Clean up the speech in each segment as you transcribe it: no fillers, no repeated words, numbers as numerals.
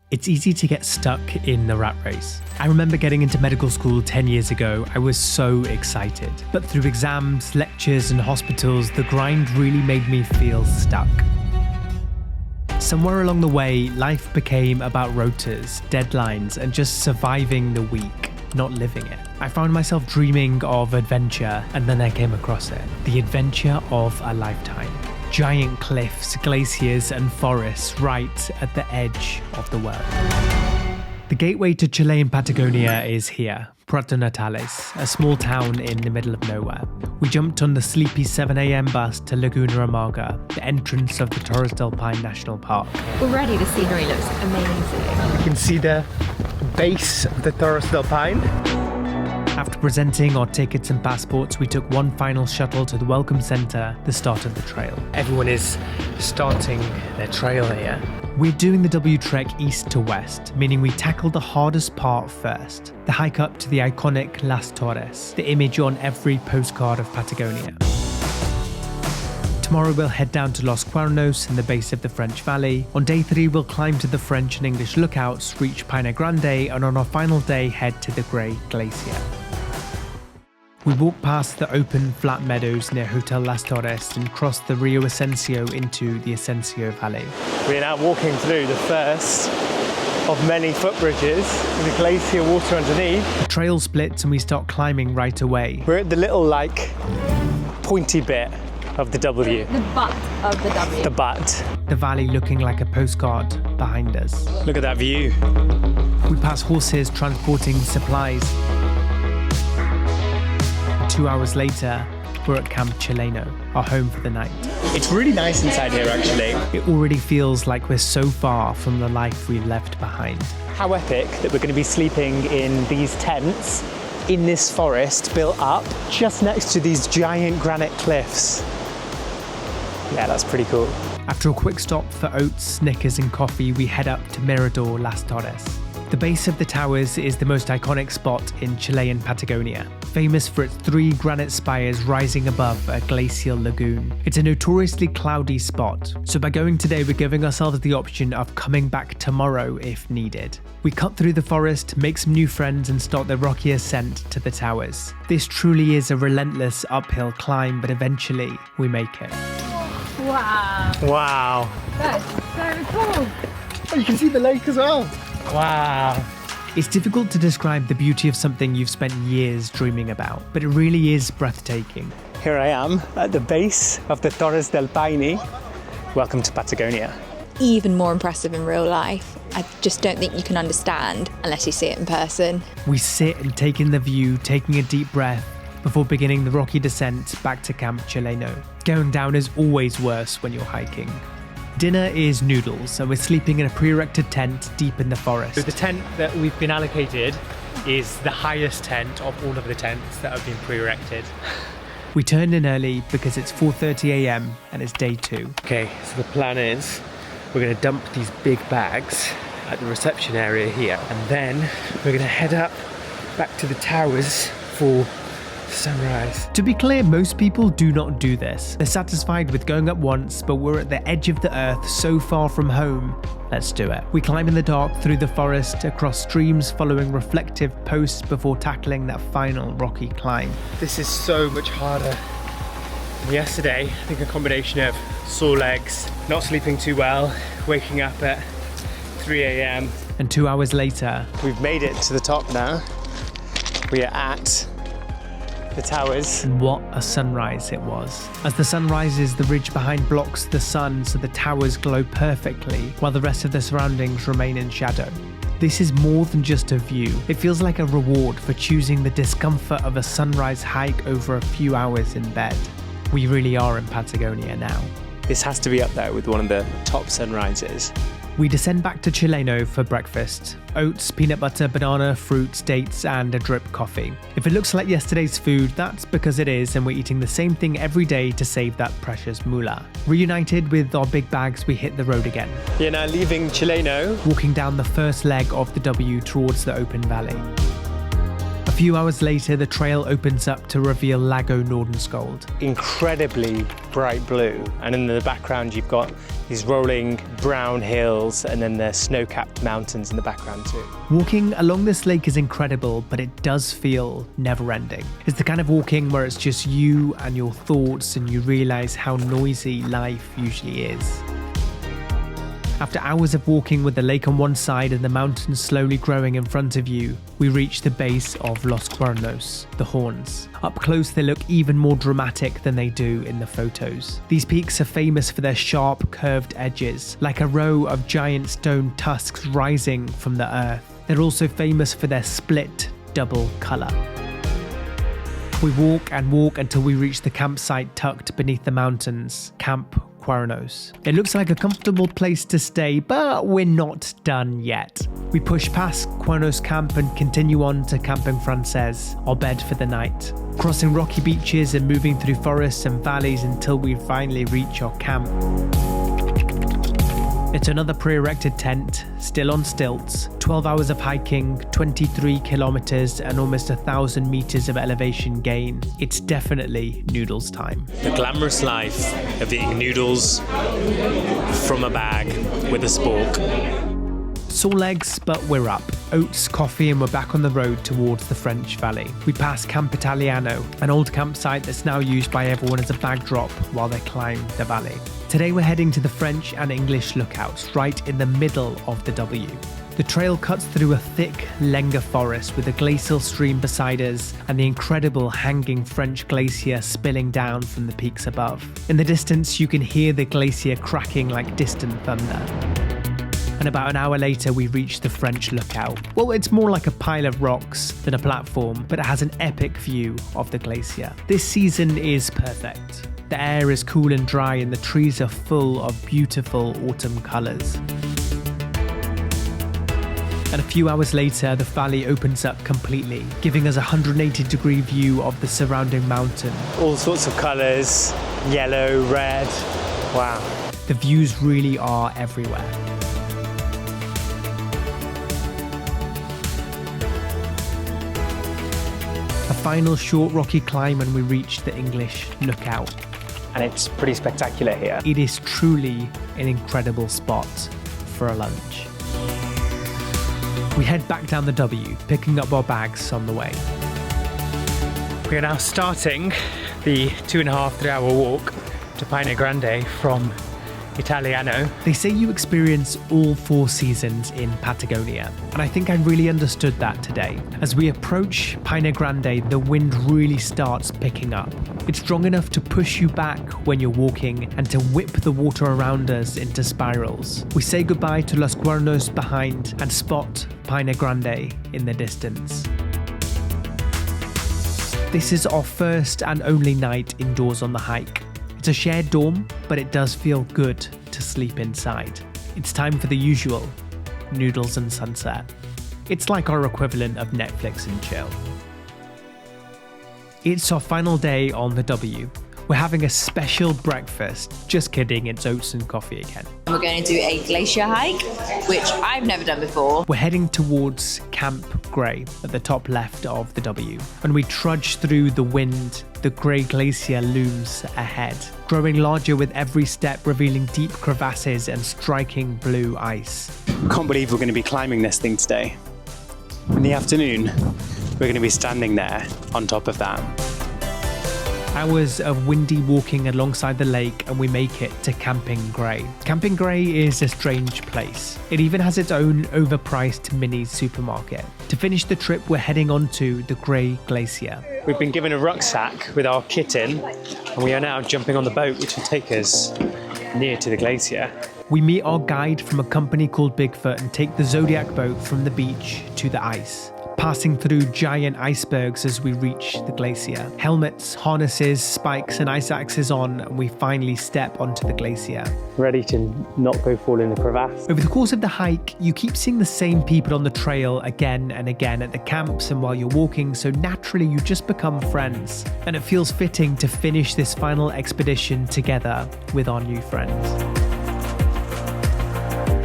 It's easy to get stuck in the rat race. I remember getting into medical school 10 years ago. I was so excited. But through exams, lectures, and hospitals, the grind really made me feel stuck. Somewhere along the way, life became about rotas, deadlines, and just surviving the week, not living it. I found myself dreaming of adventure, and then I came across it. The adventure of a lifetime. Giant cliffs, glaciers, and forests right at the edge of the world. The gateway to Chilean Patagonia is here, Puerto Natales, a small town in the middle of nowhere. We jumped on the sleepy 7 a.m. bus to Laguna Amarga, the entrance of the Torres Del Paine National Park. Already the scenery looks amazing. You can see the base of the Torres Del Paine. After presenting our tickets and passports, we took one final shuttle to the Welcome Centre, the start of the trail. Everyone is starting their trail here. We're doing the W Trek east to west, meaning we tackled the hardest part first, the hike up to the iconic Las Torres, the image on every postcard of Patagonia. Tomorrow we'll head down to Los Cuernos in the base of the French Valley. On day 3 we'll climb to the French and English lookouts, reach Pine Grande, and on our final day head to the Grey Glacier. We walk past the open, flat meadows near Hotel Las Torres and cross the Rio Ascencio into the Ascencio Valley. We're now walking through the first of many footbridges with the glacier water underneath. The trail splits and we start climbing right away. We're at the little, pointy bit of the W. The butt of the W. The butt. The valley looking like a postcard behind us. Look at that view. We pass horses transporting supplies. 2 hours later, we're at Camp Chileno, our home for the night. It's really nice inside here, actually. It already feels like we're so far from the life we left behind. How epic that we're going to be sleeping in these tents in this forest built up just next to these giant granite cliffs. Yeah, that's pretty cool. After a quick stop for oats, Snickers, and coffee, we head up to Mirador Las Torres. The base of the towers is the most iconic spot in Chilean Patagonia, famous for its 3 granite spires rising above a glacial lagoon. It's a notoriously cloudy spot, so by going today we're giving ourselves the option of coming back tomorrow if needed. We cut through the forest, make some new friends, and start the rocky ascent to the towers. This truly is a relentless uphill climb, but eventually we make it. Wow. Wow. That's so cool. Oh, you can see the lake as well. Wow. It's difficult to describe the beauty of something you've spent years dreaming about, but it really is breathtaking. Here I am at the base of the Torres del Paine. Welcome to Patagonia. Even more impressive in real life. I just don't think you can understand unless you see it in person. We sit and take in the view, taking a deep breath before beginning the rocky descent back to Camp Chileno. Going down is always worse when you're hiking. Dinner is noodles, and we're sleeping in a pre-erected tent deep in the forest. So the tent that we've been allocated is the highest tent of all of the tents that have been pre-erected. We turned in early because it's 4:30 a.m. and it's day 2. Okay, so the plan is we're going to dump these big bags at the reception area here, and then we're going to head up back to the towers for sunrise. To be clear, most people do not do this. They're satisfied with going up once, but we're at the edge of the earth, so far from home. Let's do it. We climb in the dark through the forest, across streams, following reflective posts before tackling that final rocky climb. This is so much harder than yesterday. I think a combination of sore legs, not sleeping too well, waking up at 3 a.m. And 2 hours later, we've made it to the top now. We are at the towers. And what a sunrise it was. As the sun rises, the ridge behind blocks the sun, so the towers glow perfectly, while the rest of the surroundings remain in shadow. This is more than just a view. It feels like a reward for choosing the discomfort of a sunrise hike over a few hours in bed. We really are in Patagonia now. This has to be up there with one of the top sunrises. We descend back to Chileno for breakfast. Oats, peanut butter, banana, fruits, dates, and a drip coffee. If it looks like yesterday's food, that's because it is, and we're eating the same thing every day to save that precious moolah. Reunited with our big bags, we hit the road again. We're now leaving Chileno, walking down the first leg of the W towards the open valley. A few hours later, the trail opens up to reveal Lago Nordenskjold. Incredibly bright blue, and in the background you've got these rolling brown hills, and then the snow-capped mountains in the background too. Walking along this lake is incredible, but it does feel never-ending. It's the kind of walking where it's just you and your thoughts, and you realise how noisy life usually is. After hours of walking with the lake on one side and the mountains slowly growing in front of you, we reach the base of Los Cuernos, the Horns. Up close they look even more dramatic than they do in the photos. These peaks are famous for their sharp, curved edges, like a row of giant stone tusks rising from the earth. They're also famous for their split, double colour. We walk and walk until we reach the campsite tucked beneath the mountains, Camp Cuernos. It looks like a comfortable place to stay, but we're not done yet. We push past Cuernos Camp and continue on to Camping Frances, our bed for the night, crossing rocky beaches and moving through forests and valleys until we finally reach our camp. It's another pre-erected tent, still on stilts, 12 hours of hiking, 23 kilometers and almost 1,000 meters of elevation gain. It's definitely noodles time. The glamorous life of eating noodles from a bag with a spork. Sore legs, but we're up. Oats, coffee, and we're back on the road towards the French Valley. We pass Camp Italiano, an old campsite that's now used by everyone as a backdrop while they climb the valley. Today we're heading to the French and English lookouts, right in the middle of the W. The trail cuts through a thick Lenga forest with a glacial stream beside us and the incredible hanging French glacier spilling down from the peaks above. In the distance you can hear the glacier cracking like distant thunder. And about an hour later we reach the French lookout. Well, it's more like a pile of rocks than a platform, but it has an epic view of the glacier. This season is perfect. The air is cool and dry and the trees are full of beautiful autumn colours. And a few hours later, the valley opens up completely, giving us a 180-degree view of the surrounding mountain. All sorts of colours, yellow, red, wow. The views really are everywhere. A final short rocky climb and we reach the English lookout. And it's pretty spectacular here. It is truly an incredible spot for a lunch. We head back down the W, picking up our bags on the way. We are now starting the 2.5-3 hour walk to Paine Grande from Italiano. They say you experience all 4 seasons in Patagonia, and I think I really understood that today. As we approach Paine Grande, the wind really starts picking up. It's strong enough to push you back when you're walking and to whip the water around us into spirals. We say goodbye to Los Cuernos behind and spot Paine Grande in the distance. This is our first and only night indoors on the hike. It's a shared dorm, but it does feel good to sleep inside. It's time for the usual, noodles and sunset. It's like our equivalent of Netflix and chill. It's our final day on the W. We're having a special breakfast. Just kidding, it's oats and coffee again. We're going to do a glacier hike, which I've never done before. We're heading towards Camp Grey at the top left of the W. When we trudge through the wind, the Grey Glacier looms ahead, growing larger with every step, revealing deep crevasses and striking blue ice. I can't believe we're going to be climbing this thing today. In the afternoon, we're going to be standing there on top of that. Hours of windy walking alongside the lake and we make it to Camping Grey. Camping Grey is a strange place. It even has its own overpriced mini supermarket. To finish the trip, we're heading on to the Grey Glacier. We've been given a rucksack with our kit in, and we are now jumping on the boat which will take us near to the glacier. We meet our guide from a company called Bigfoot and take the Zodiac boat from the beach to the ice, passing through giant icebergs as we reach the glacier. Helmets, harnesses, spikes and ice axes on, and we finally step onto the glacier. Ready to not go fall in the crevasse. Over the course of the hike, you keep seeing the same people on the trail again and again at the camps and while you're walking, so naturally you just become friends. And it feels fitting to finish this final expedition together with our new friends.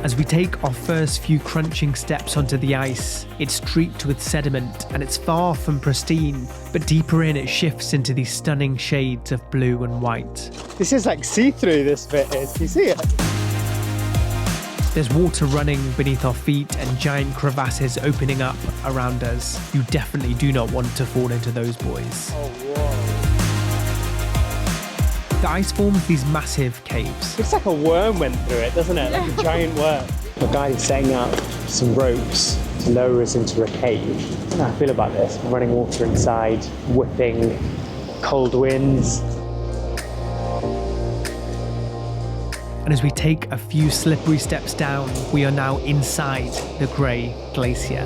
As we take our first few crunching steps onto the ice, it's streaked with sediment and it's far from pristine, but deeper in it shifts into these stunning shades of blue and white. This is like see-through, this bit is. You see it? There's water running beneath our feet and giant crevasses opening up around us. You definitely do not want to fall into those, boys. Oh, whoa. The ice forms these massive caves. Looks like a worm went through it, doesn't it? Like a giant worm. A guy setting up some ropes to lower us into a cave. I don't know how I feel about this. Running water inside, whipping cold winds. And as we take a few slippery steps down, we are now inside the Grey Glacier.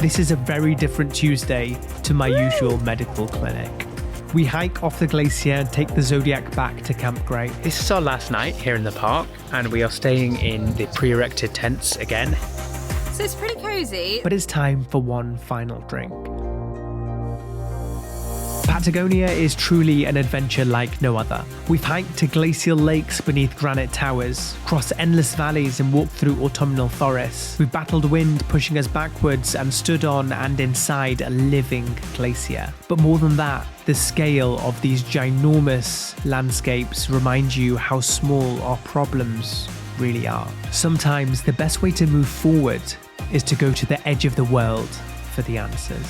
This is a very different Tuesday to my usual medical clinic. We hike off the glacier and take the Zodiac back to Camp Grey. This is our last night here in the park, and we are staying in the pre-erected tents again. So it's pretty cozy. But it's time for one final drink. Patagonia is truly an adventure like no other. We've hiked to glacial lakes beneath granite towers, crossed endless valleys and walked through autumnal forests. We've battled wind pushing us backwards and stood on and inside a living glacier. But more than that, the scale of these ginormous landscapes reminds you how small our problems really are. Sometimes the best way to move forward is to go to the edge of the world for the answers.